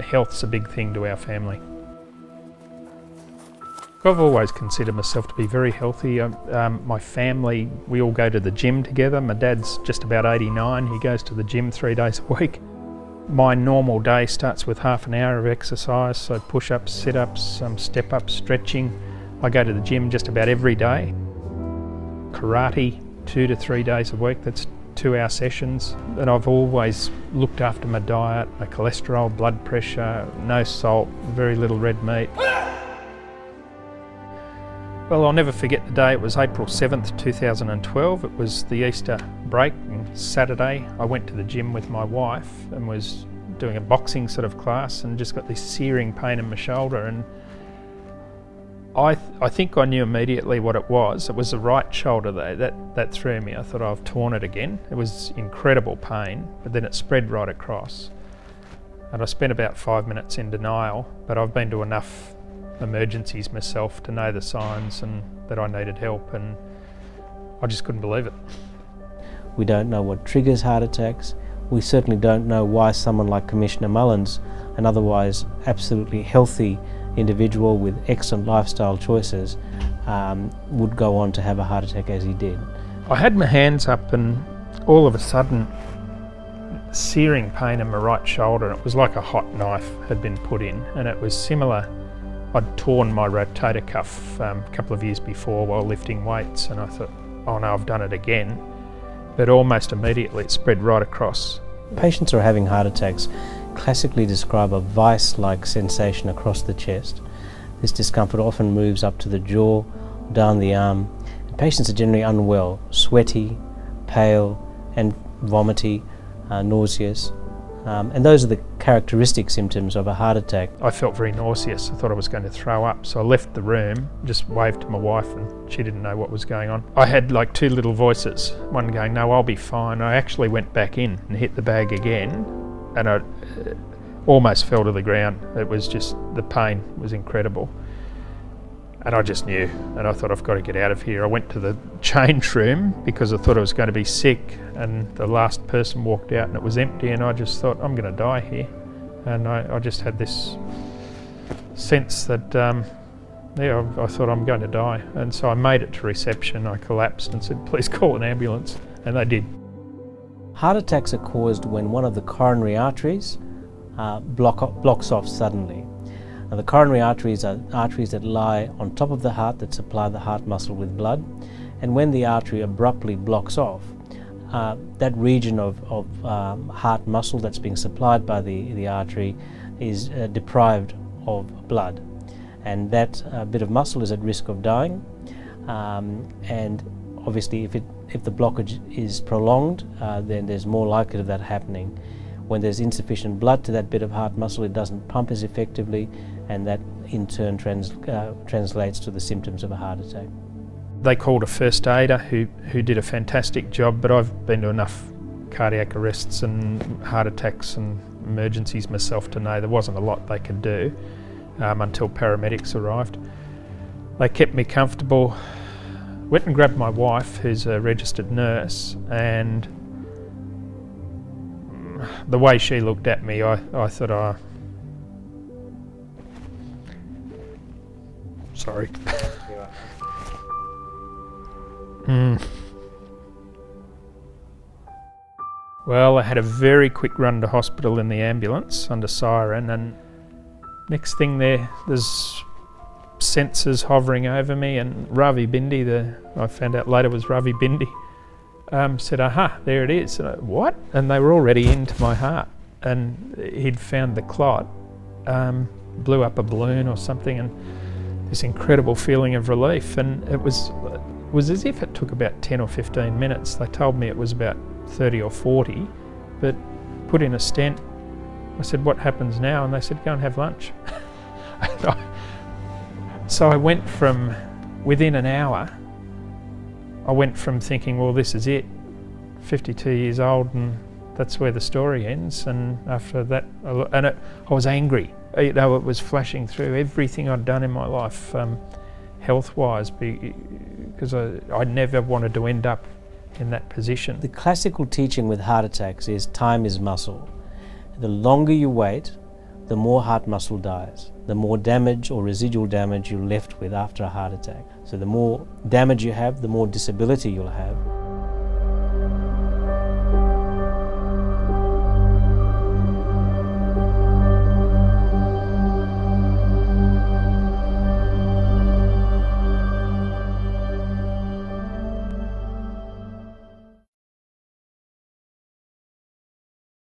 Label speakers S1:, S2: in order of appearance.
S1: health's a big thing to our family. I've always considered myself to be very healthy. My family, we all go to the gym together. My dad's just about 89. He goes to the gym 3 days a week. My normal day starts with half an hour of exercise, so push-ups, sit-ups, step-ups, stretching. I go to the gym just about every day. Karate, 2 to 3 days a week, that's 2-hour sessions. And I've always looked after my diet, my cholesterol, blood pressure, no salt, very little red meat. Well, I'll never forget the day. It was April 7th, 2012. It was the Easter break, and Saturday I went to the gym with my wife and was doing a boxing sort of class and just got this searing pain in my shoulder, and I think I knew immediately what it was. It was the right shoulder though, that threw me. I thought, I've torn it again. It was incredible pain, but then it spread right across. And I spent about 5 minutes in denial, but I've been to enough emergencies myself to know the signs and that I needed help, and I just couldn't believe it.
S2: We don't know what triggers heart attacks. We certainly don't know why someone like Commissioner Mullins, an otherwise absolutely healthy individual with excellent lifestyle choices, would go on to have a heart attack as he did.
S1: I had my hands up and all of a sudden searing pain in my right shoulder, and it was like a hot knife had been put in, and it was similar. I'd torn my rotator cuff a couple of years before while lifting weights, and I thought, oh no, I've done it again. But almost immediately it spread right across.
S2: Patients who are having heart attacks classically describe a vice-like sensation across the chest. This discomfort often moves up to the jaw, down the arm. And patients are generally unwell, sweaty, pale and vomity, nauseous. And those are the characteristic symptoms of a heart attack.
S1: I felt very nauseous. I thought I was going to throw up, so I left the room, just waved to my wife, and she didn't know what was going on. I had like 2 little voices, one going, no, I'll be fine. I actually went back in and hit the bag again, and I almost fell to the ground. It was just, the pain was incredible. And I just knew, and I thought, I've got to get out of here. I went to the change room because I thought I was going to be sick, and the last person walked out and it was empty, and I just thought, I'm going to die here. And I just had this sense that, I thought I'm going to die. And so I made it to reception. I collapsed and said, please call an ambulance, and they did.
S2: Heart attacks are caused when one of the coronary arteries blocks off suddenly. Now, the coronary arteries are arteries that lie on top of the heart that supply the heart muscle with blood, and when the artery abruptly blocks off, that region of heart muscle that's being supplied by the artery is deprived of blood, and that bit of muscle is at risk of dying. And obviously, if the blockage is prolonged, then there's more likelihood of that happening. When there's insufficient blood to that bit of heart muscle, it doesn't pump as effectively, and that in turn translates to the symptoms of a heart attack.
S1: They called a first aider who did a fantastic job, but I've been to enough cardiac arrests and heart attacks and emergencies myself to know there wasn't a lot they could do until paramedics arrived. They kept me comfortable. Went and grabbed my wife, who's a registered nurse, and the way she looked at me, I thought, oh, sorry. Well, I had a very quick run to hospital in the ambulance under siren, and next thing there's sensors hovering over me, and Ravi Bindi, I found out later was Ravi Bindi, said, aha, there it is. And I, what? And they were already into my heart, and he'd found the clot, blew up a balloon or something, and this incredible feeling of relief. And it was as if it took about 10 or 15 minutes. They told me it was about 30 or 40, but put in a stent. I said, what happens now? And they said, go and have lunch. So I went from, within an hour, I went from thinking, well, this is it, 52 years old, and that's where the story ends. And after that, I was angry. You know, it was flashing through everything I'd done in my life, health-wise, because I never wanted to end up in that position.
S2: The classical teaching with heart attacks is time is muscle. The longer you wait, the more heart muscle dies, the more damage or residual damage you're left with after a heart attack. So the more damage you have, the more disability you'll have.